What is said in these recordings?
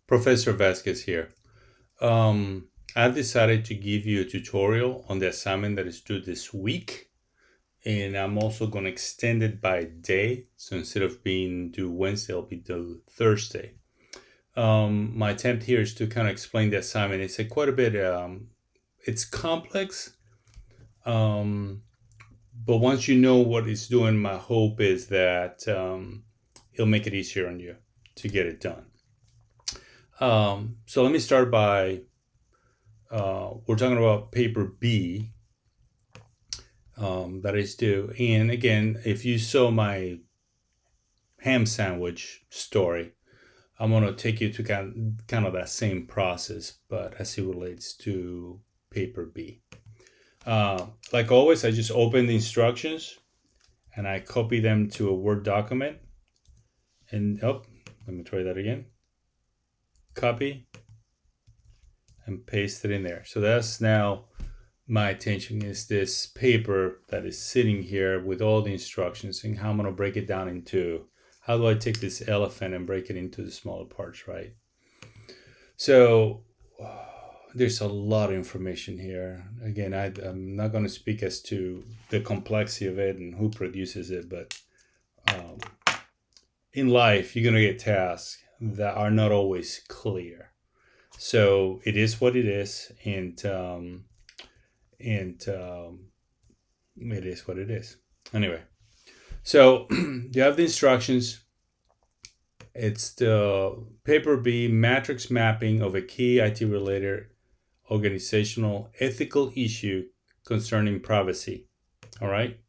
Professor Vasquez here. I've decided to give you a tutorial on the assignment that is due this week, and I'm also going to extend it by day. So instead of being due Wednesday, it'll be due Thursday. My attempt here is to kind of explain the assignment. It's quite a bit. It's complex, but once you know what it's doing, my hope is that it'll make it easier on you to get it done. So let me start by, we're talking about paper B, that is due. And again, if you saw my ham sandwich story, I'm going to take you to kind of that same process, but as it relates to paper B. Like always, I just open the instructions and I copy them to a Word document. And, let me try that again. Copy and paste it in there. So that's now my attention is this paper that is sitting here with all the instructions and how I'm going to break it down into, how do I take this elephant and break it into the smaller parts, right? So there's a lot of information here. Again, I'm not going to speak as to the complexity of it and who produces it, but in life, you're going to get tasks that are not always clear. So it is what it is, and it is what it is. Anyway, so you have the instructions. It's the paper B, matrix mapping of a key IT-related organizational ethical issue concerning privacy. All right.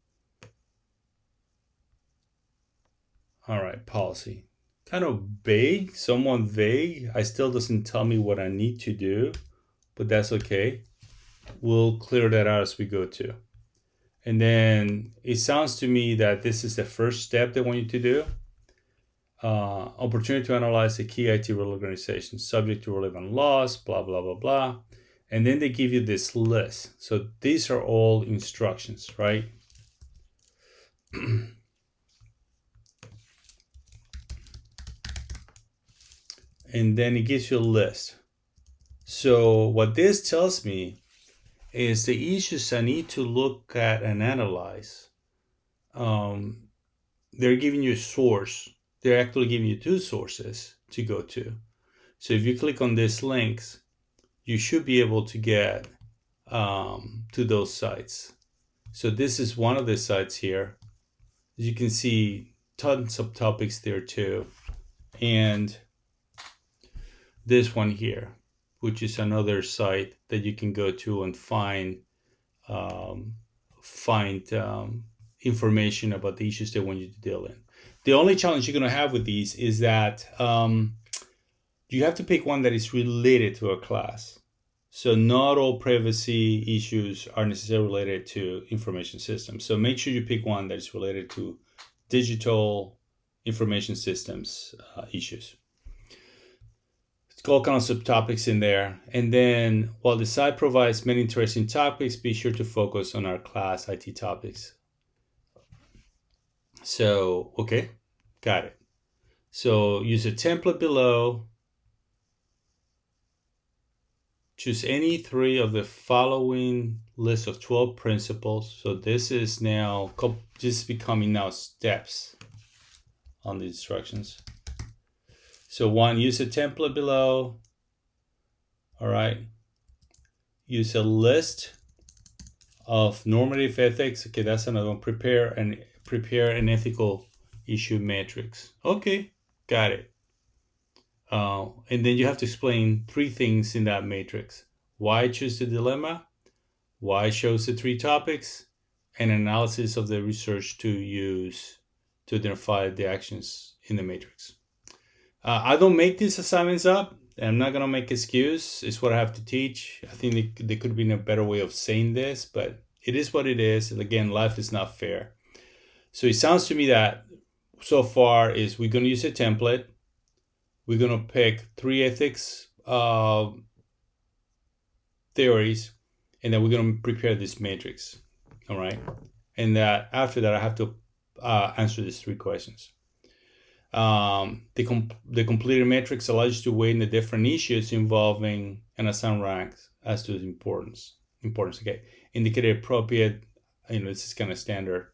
All right, policy. Kind of vague, somewhat vague. I still doesn't tell me what I need to do, but that's okay. We'll clear that out as we go too. And then it sounds to me that this is the first step they want you to do. Opportunity to analyze the key IT organization subject to relevant laws, blah, blah, blah, blah. And then they give you this list. So these are all instructions, right? And then it gives you a list. So what this tells me is the issues I need to look at and analyze. They're giving you a source. They're actually giving you two sources to go to. So if you click on these links, you should be able to get to those sites. So this is one of the sites here. As you can see, tons of topics there too. And this one here, which is another site that you can go to and find information about the issues they want you to deal in. The only challenge you're going to have with these is that you have to pick one that is related to a class. So not all privacy issues are necessarily related to information systems. So make sure you pick one that is related to digital information systems issues. It's all kinds of subtopics in there. And then while the site provides many interesting topics, be sure to focus on our class IT topics. So, okay, got it. So use a template below. Choose any three of the following list of 12 principles. So this is now just becoming now steps on the instructions. So one, use a template below. All right. Use a list of normative ethics. Okay, that's another one. Prepare an ethical issue matrix. Okay, got it. And then you have to explain three things in that matrix. Why choose the dilemma, why chose the three topics, and analysis of the research to use to identify the actions in the matrix. I don't make these assignments up. I'm not going to make excuse. It's what I have to teach. I think there could have been a better way of saying this, but it is what it is. And again, life is not fair. So it sounds to me that so far is we're going to use a template. We're going to pick three ethics theories, and then we're going to prepare this matrix. All right. And that after that, I have to answer these three questions. The completed matrix allows you to weigh in the different issues involving and assign ranks as to its importance. Okay. Indicated appropriate, this is kind of standard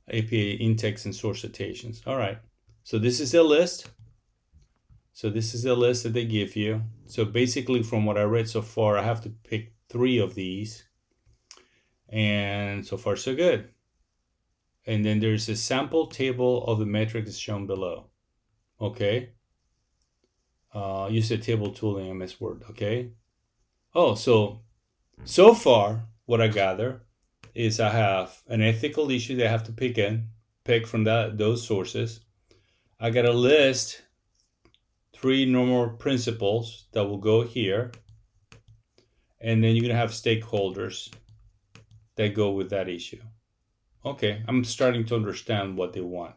APA index and source citations. All right. So this is the list. That they give you. So basically, from what I read so far, I have to pick 3 of these. And so far, so good. And then there's a sample table of the metrics shown below. Okay. Use the table tool in MS Word. Okay. Oh, so far, what I gather is I have an ethical issue that I have to pick from those sources. I got to list 3 normal principles that will go here. And then you're going to have stakeholders that go with that issue. Okay, I'm starting to understand what they want.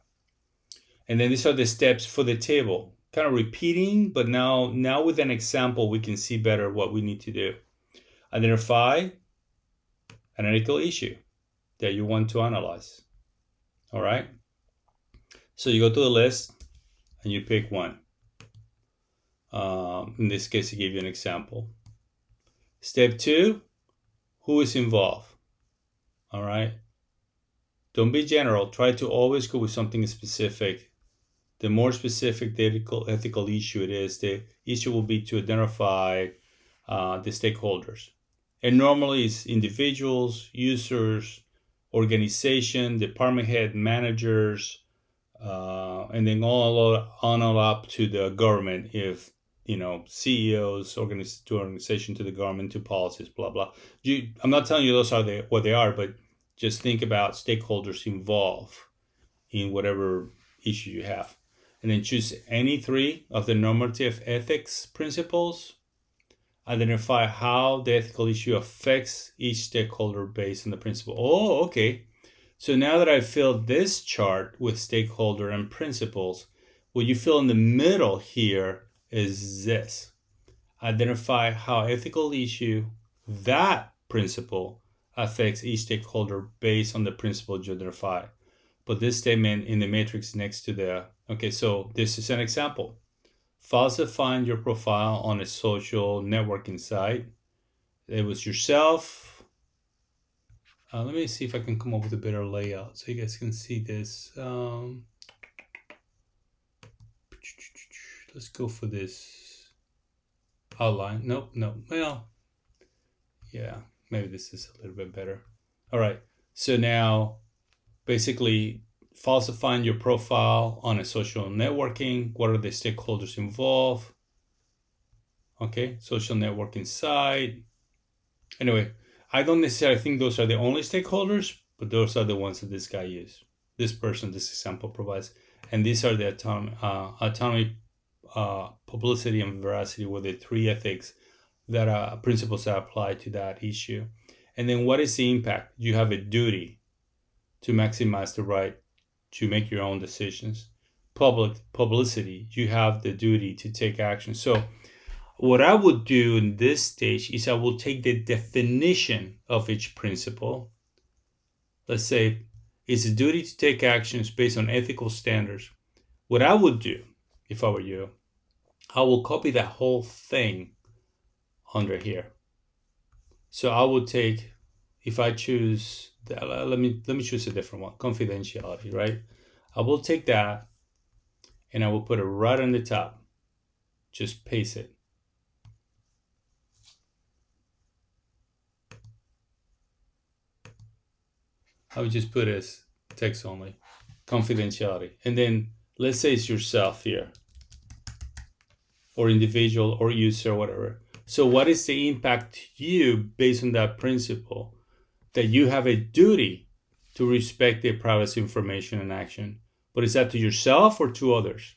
And then these are the steps for the table. Kind of repeating, but now with an example, we can see better what we need to do. Identify an ethical issue that you want to analyze. All right. So you go to the list and you pick one. In this case, I gave you an example. Step 2, who is involved? All right. Don't be general. Try to always go with something specific. The more specific the ethical issue it is, the issue will be to identify the stakeholders. And normally it's individuals, users, organization, department head, managers, and then all up to the government. If CEOs, organization to the government, to policies, blah blah. I'm not telling you those are what they are, but just think about stakeholders involved in whatever issue you have. And then choose any 3 of the normative ethics principles. Identify how the ethical issue affects each stakeholder based on the principle. Oh, okay. So now that I've filled this chart with stakeholder and principles, what you fill in the middle here is this. Identify how ethical issue, that principle, affects each stakeholder based on the principle you identify. But this statement in the matrix next to the, okay, so this is an example. Falsifying your profile on a social networking site. It was yourself. Let me see if I can come up with a better layout so you guys can see this. Let's go for this outline. Nope. Well, yeah, maybe this is a little bit better. All right. So now, basically, falsifying your profile on a social networking. What are the stakeholders involved? Okay, social networking site. Anyway, I don't necessarily think those are the only stakeholders, but those are the ones that this guy used. This example provides. And these are the autonomy, publicity, and veracity were the 3 ethics that principles that apply to that issue. And then what is the impact? You have a duty to maximize the right to make your own decisions. Publicity, you have the duty to take action. So what I would do in this stage is I will take the definition of each principle. Let's say it's a duty to take actions based on ethical standards. What I would do, if I were you, I will copy that whole thing under here. So I would take, if I choose, let me choose a different one, confidentiality, right? I will take that and I will put it right on the top. Just paste it. I would just put it as text only, confidentiality. And then let's say it's yourself here, or individual, or user, or whatever. So what is the impact to you based on that principle? That you have a duty to respect their privacy information and action. But is that to yourself or to others?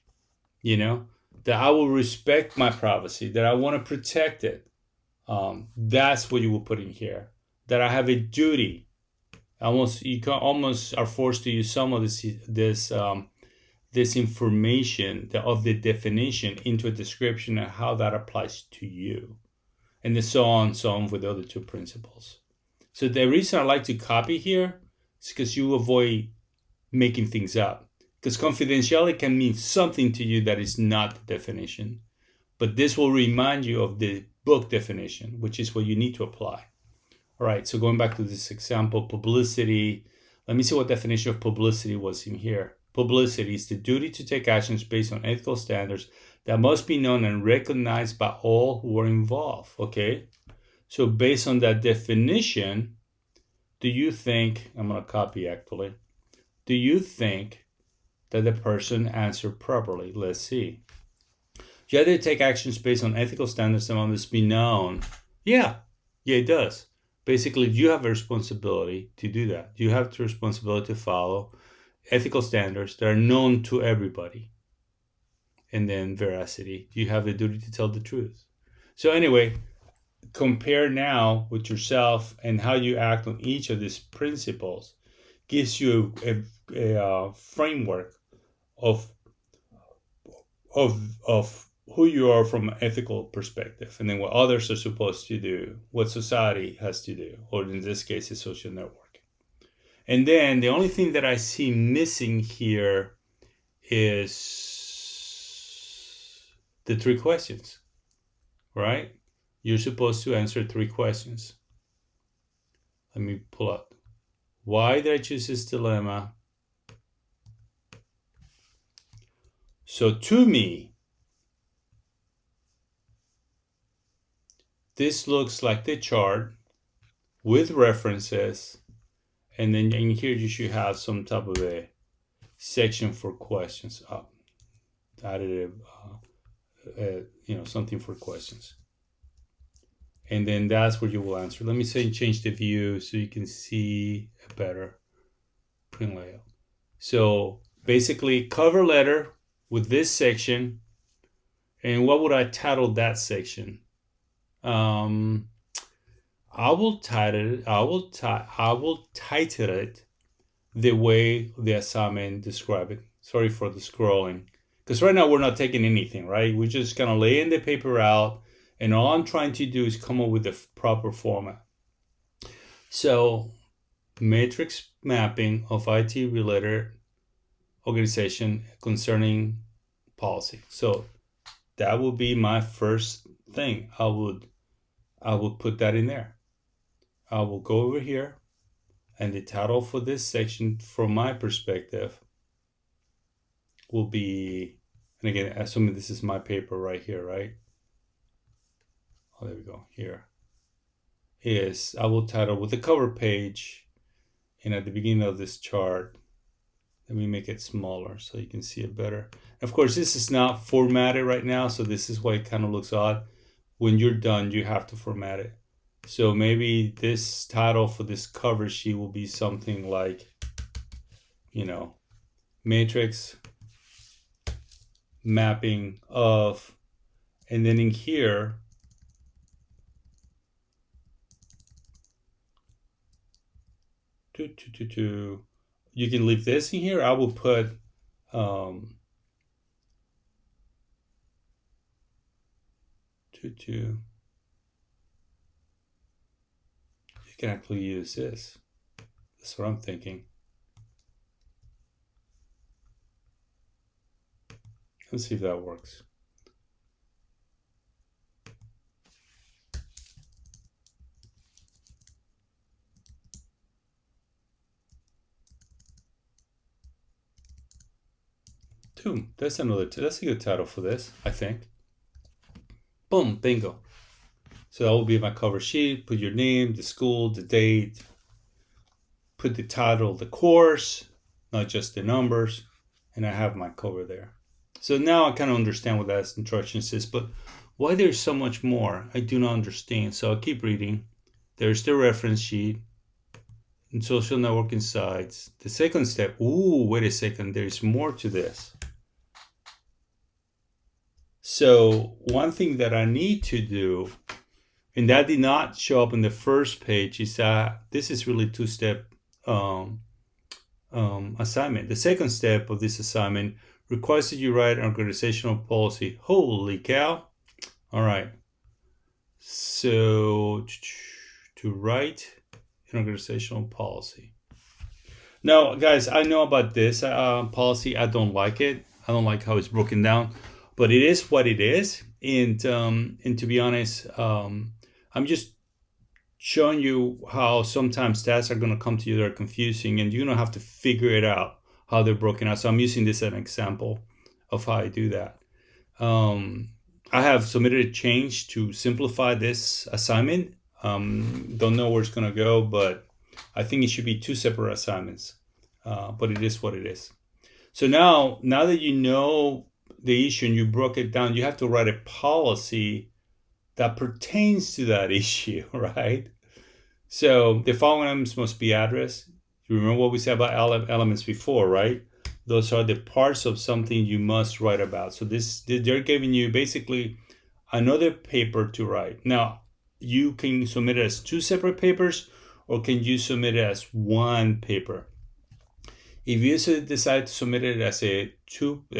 That I will respect my privacy, that I want to protect it. That's what you will put in here. That I have a duty. You almost are forced to use some of this information of the definition into a description of how that applies to you, and then so on with the other 2 principles. So the reason I like to copy here is because you avoid making things up. Because confidentiality can mean something to you that is not the definition. But this will remind you of the book definition, which is what you need to apply. All right, so going back to this example, publicity. Let me see what definition of publicity was in here. Publicity is the duty to take actions based on ethical standards that must be known and recognized by all who are involved. Okay, so based on that definition, do you think, I'm going to copy actually, do you think that the person answered properly? Let's see. You have to take actions based on ethical standards that must be known. Yeah, it does. Basically, you have a responsibility to do that. You have the responsibility to follow ethical standards that are known to everybody. And then veracity. You have the duty to tell the truth. So anyway, compare now with yourself and how you act on each of these principles gives you a framework of who you are from an ethical perspective, and then what others are supposed to do, what society has to do, or in this case, a social network. And then the only thing that I see missing here is the 3 questions, right? You're supposed to answer 3 questions. Let me pull up. Why did I choose this dilemma? So to me, this looks like the chart with references, and then in here you should have some type of a section for questions. Added something for questions, and then that's where you will answer. Let me say change the view so you can see a better print layout. So basically, cover letter with this section, and what would I title that section? I will title it the way the assignment described it. Sorry for the scrolling, because right now we're not taking anything, right? We're just kind of laying the paper out, and all I'm trying to do is come up with the proper format. So, matrix mapping of IT-related organization concerning policy. So that would be my first thing. I would put that in there. I will go over here, and the title for this section, from my perspective, will be, and again, assuming this is my paper right here, right? Oh, there we go. Here is, I will title with the cover page, and at the beginning of this chart, let me make it smaller so you can see it better. Of course, this is not formatted right now, so this is why it kind of looks odd. When you're done, you have to format it. So maybe this title for this cover sheet will be something like, matrix mapping of, and then in here, you can leave this in here. I will put you can actually use this. That's what I'm thinking. Let's see if that works. Boom. That's a good title for this, I think. Boom, bingo. So that will be my cover sheet. Put your name, the school, the date. Put the title of the course, not just the numbers. And I have my cover there. So now I kind of understand what that instruction says, but why there's so much more, I do not understand. So I'll keep reading. There's the reference sheet and social networking sites. The second step, wait a second, there's more to this. So one thing that I need to do, and that did not show up in the first page, is that this is really 2-step assignment. The second step of this assignment requires that you write an organizational policy. Holy cow. All right. So to write an organizational policy. Now, guys, I know about this policy. I don't like it. I don't like how it's broken down, but it is what it is. And to be honest, I'm just showing you how sometimes stats are going to come to you that are confusing, and you're going to have to figure it out how they're broken out. So I'm using this as an example of how I do that. I have submitted a change to simplify this assignment. Don't know where it's going to go, but I think it should be two separate assignments. But it is what it is. So now that you know the issue and you broke it down, you have to write a policy that pertains to that issue, right? So the following elements must be addressed. You remember what we said about elements before, right? Those are the parts of something you must write about. So they're giving you basically another paper to write. Now, you can submit it as two separate papers, or can you submit it as one paper? If you decide to submit it as a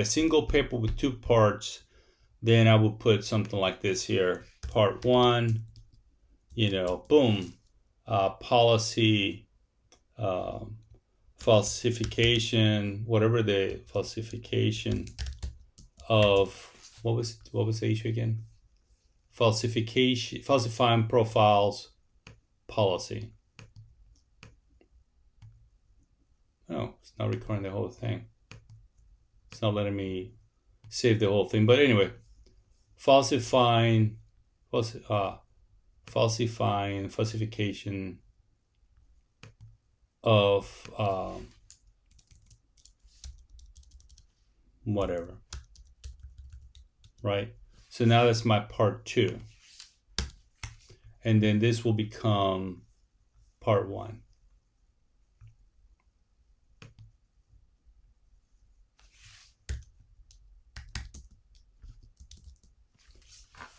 single paper with two parts, then I will put something like this here. Part 1, boom, policy, falsification, whatever the falsification of, what was the issue again? Falsifying profiles policy. Oh, it's not recording the whole thing. It's not letting me save the whole thing. But anyway, falsification of whatever. Right? So now that's my part 2. And then this will become part 1.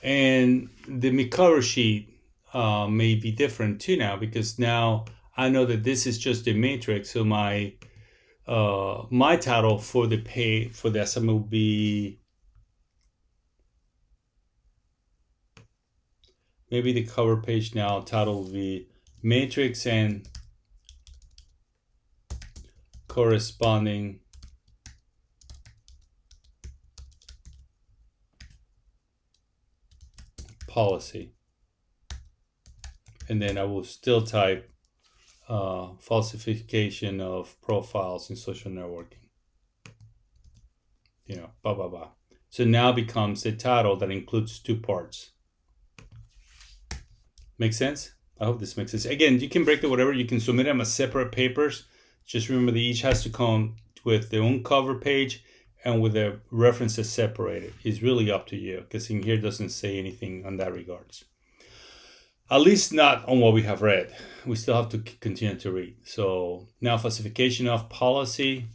And the cover sheet may be different too now, because now I know that this is just a matrix. So my title for the assignment will be, maybe the cover page now title will be matrix and corresponding policy. And then I will still type falsification of profiles in social networking. Blah, blah, blah. So now becomes a title that includes 2 parts. Make sense? I hope this makes sense. Again, you can break it whatever. You can submit them as separate papers. Just remember that each has to come with their own cover page and with their references separated. It's really up to you, because in here it doesn't say anything on that regards. At least not on what we have read. We still have to continue to read. So now falsification of policy.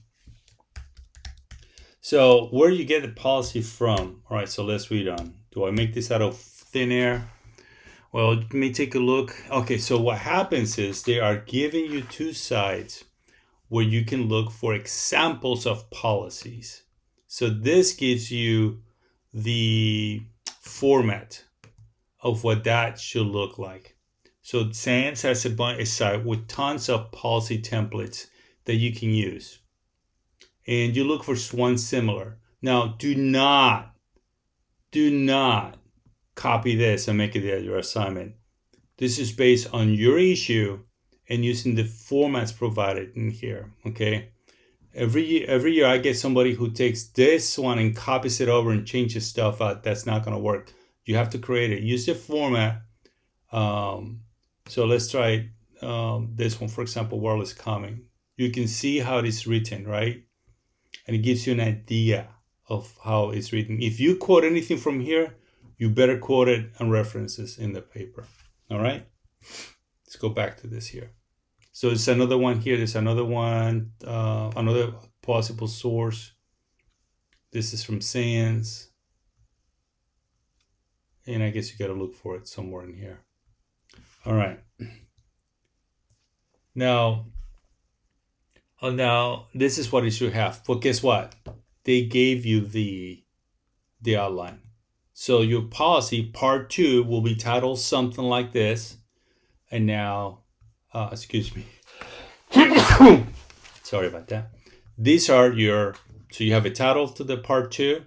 So where do you get the policy from? All right, so let's read on. Do I make this out of thin air? Well, let me take a look. Okay, so what happens is they are giving you 2 sites where you can look for examples of policies. So this gives you the format of what that should look like. So SANS has a site with tons of policy templates that you can use. And you look for one similar. Now, do not copy this and make it your assignment. This is based on your issue and using the formats provided in here, okay? Every year I get somebody who takes this one and copies it over and changes stuff out. That's not going to work. You have to create it. Use the format. So let's try this one, for example, World is Coming. You can see how it is written, right? And it gives you an idea of how it's written. If you quote anything from here, you better quote it and references in the paper. All right? Let's go back to this here. So it's another one here. There's another one, another possible source. This is from SANS. And I guess you got to look for it somewhere in here. All right. Now this is what it should have. But guess what? They gave you the outline. So your policy part 2 will be titled something like this. And now, excuse me. Sorry about that. These are your, so you have a title to the part 2,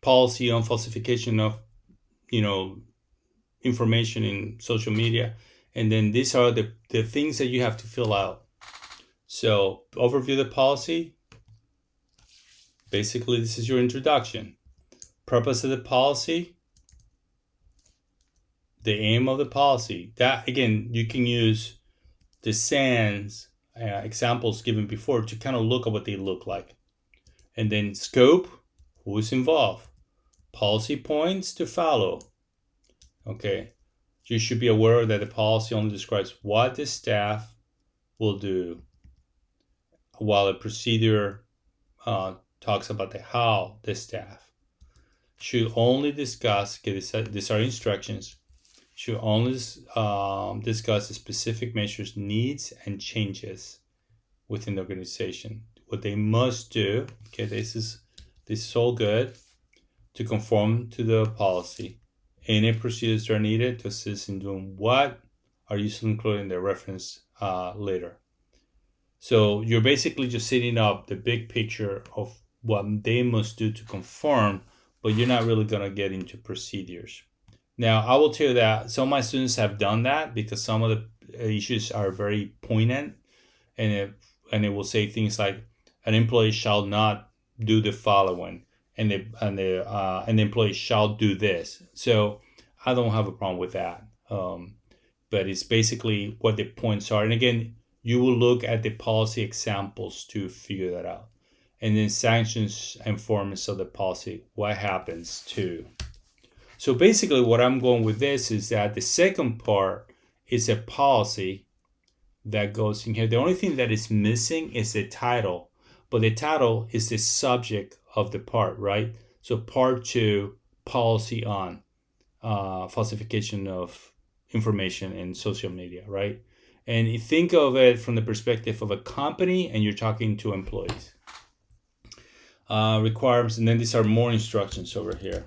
policy on falsification of, information in social media. And then these are the things that you have to fill out. So overview the policy. Basically, this is your introduction. Purpose of the policy. The aim of the policy. That, again, you can use the SANS examples given before to kind of look at what they look like. And then scope, who is involved. Policy points to follow. Okay. You should be aware that the policy only describes what the staff will do, while a procedure talks about the how the staff should only discuss, these are instructions, should only discuss the specific measures, needs, and changes within the organization. What they must do, okay, this is all good, to conform to the policy. Any procedures that are needed to assist in doing what are usually included in the reference later. So you're basically just setting up the big picture of what they must do to conform, but you're not really going to get into procedures. Now, I will tell you that some of my students have done that because some of the issues are very poignant, and it will say things like, an employee shall not do the following, and the employee shall do this. So I don't have a problem with that. But it's basically what the points are. And again, you will look at the policy examples to figure that out. And then sanctions and formats of the policy. What happens to? So basically what I'm going with this is that the second part is a policy that goes in here. The only thing that is missing is the title. But the title is the subject of the part, right? So part 2, policy on falsification of information in social media, right? And you think of it from the perspective of a company and you're talking to employees. Requirements, and then these are more instructions over here.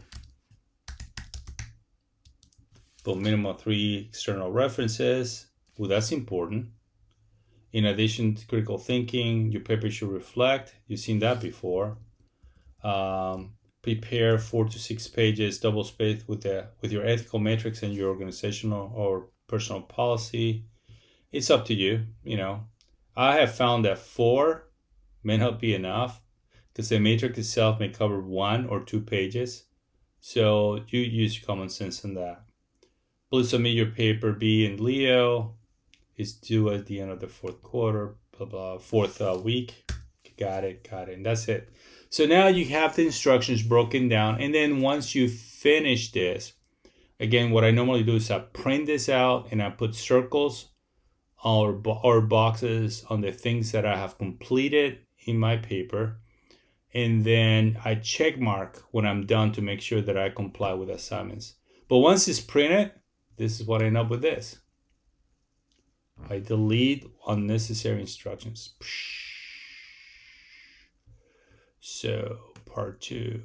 But minimum 3 external references. Well, that's important. In addition to critical thinking, your paper should reflect. You've seen that before. Prepare 4 to 6 pages, double spaced with your ethical matrix and your organizational or personal policy. It's up to you. I have found that 4 may not be enough because the matrix itself may cover 1 or 2 pages. So you use common sense in that. Please submit your paper B in Leo. It's due at the end of the 4th quarter, blah, blah, 4th week. Got it. And that's it. So now you have the instructions broken down. And then once you finish this, again, what I normally do is I print this out and I put circles or boxes on the things that I have completed in my paper. And then I check mark when I'm done to make sure that I comply with assignments. But once it's printed, this is what I end up with this. I delete unnecessary instructions. So part 2.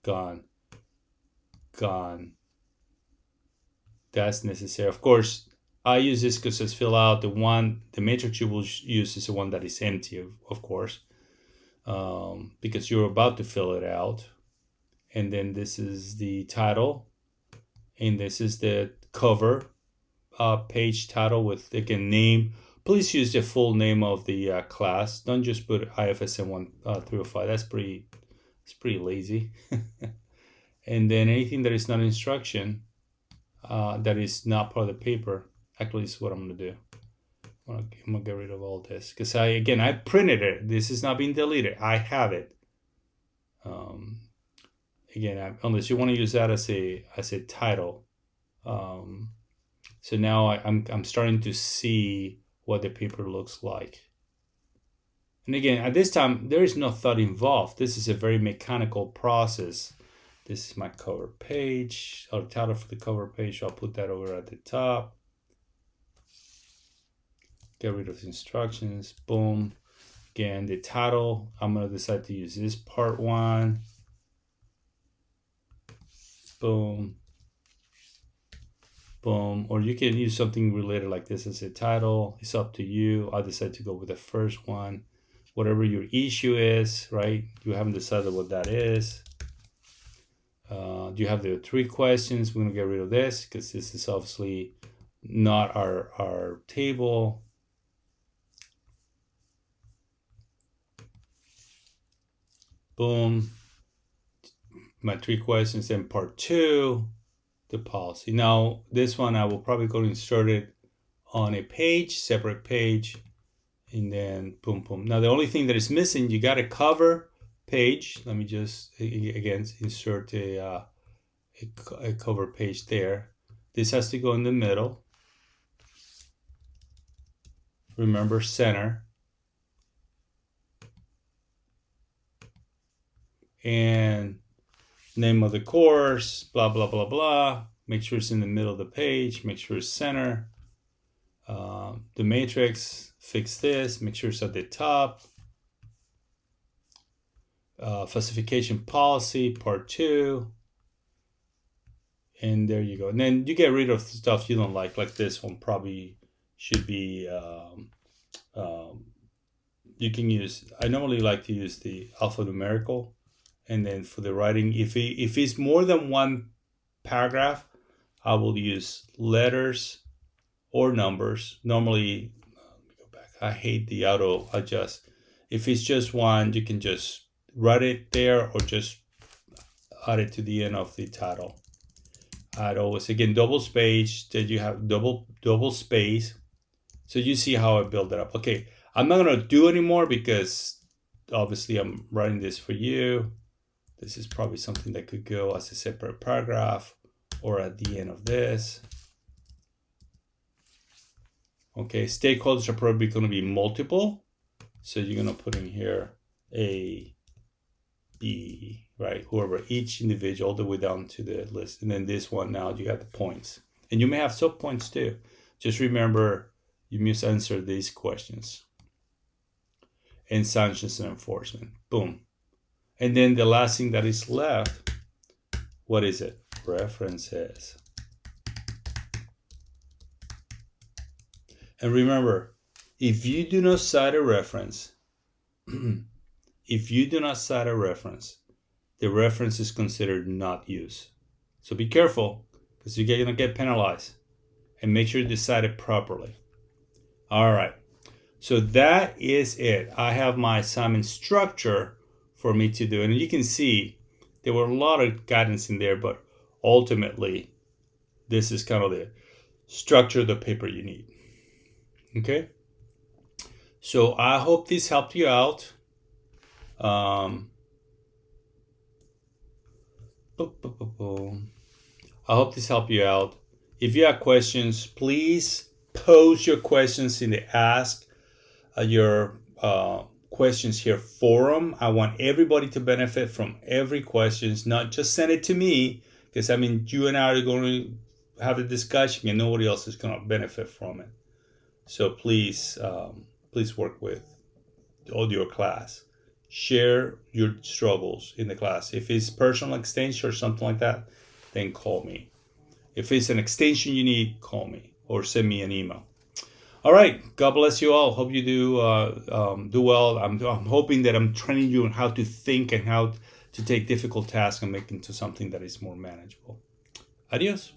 Gone. That's necessary. Of course, I use this because it's fill out the matrix you will use is the one that is empty, of course, because you're about to fill it out. And then this is the title, and this is the cover page title with, again, name. Please use the full name of the class. Don't just put IFSM 1-305. That's pretty lazy. And then anything that is not instruction, that is not part of the paper. Actually, this is what I'm going to do. I'm going to get rid of all this. Because I printed it. This is not being deleted. I have it. Again, unless you want to use that as a title. So now I'm starting to see what the paper looks like. And again, at this time, there is no thought involved. This is a very mechanical process. This is my cover page, or title for the cover page. I'll put that over at the top. Get rid of the instructions. Boom. Again, the title, I'm going to decide to use this part 1. Boom. Boom. Or you can use something related like this as a title. It's up to you. I decided to go with the first one. Whatever your issue is, right? You haven't decided what that is. Do you have the 3 questions? We're going to get rid of this because this is obviously not our table. Boom. My 3 questions. Then part 2, the policy. Now, this one I will probably go to insert it on a page, separate page, and then boom, boom. Now, the only thing that is missing, you got a cover page. Let me just, again, insert a cover page there. This has to go in the middle. Remember, center. And name of the course, blah, blah, blah, blah. Make sure it's in the middle of the page. Make sure it's center. The matrix, fix this. Make sure it's at the top. Falsification policy, part 2. And there you go. And then you get rid of stuff you don't like this one probably should be, you can use, I normally like to use the alphanumerical. And then for the writing, if it's more than one paragraph, I will use letters or numbers. Normally, let me go back. I hate the auto adjust. If it's just one, you can just write it there or just add it to the end of the title. I'd always, again, double space, that you have double space. So you see how I build it up. Okay, I'm not going to do anymore because obviously I'm writing this for you. This is probably something that could go as a separate paragraph or at the end of this. Okay, stakeholders are probably going to be multiple. So you're going to put in here A, E, right? Whoever, each individual, all the way down to the list. And then this one, now you got the points. And you may have subpoints too. Just remember, you must answer these questions. And sanctions and enforcement. Boom. And then the last thing that is left, what is it? References. And remember, if you do not cite a reference, the reference is considered not used. So be careful because you're going to get penalized. And make sure you cite it properly. All right. So that is it. I have my assignment structure for me to do. And you can see there were a lot of guidance in there, but ultimately, this is kind of the structure of the paper you need. Okay? So I hope this helped you out. I hope this helped you out. If you have questions, please post your questions in the Ask Your Questions Here forum. I want everybody to benefit from every questions, not just send it to me, because I mean, you and I are going to have a discussion and nobody else is going to benefit from it. So please, please work with all your class. Share your struggles in the class. If it's personal extension or something like that, then call me. If it's an extension you need, call me or send me an email. All right. God bless you all. Hope you do well. I'm hoping that I'm training you on how to think and how to take difficult tasks and make into something that is more manageable. Adios.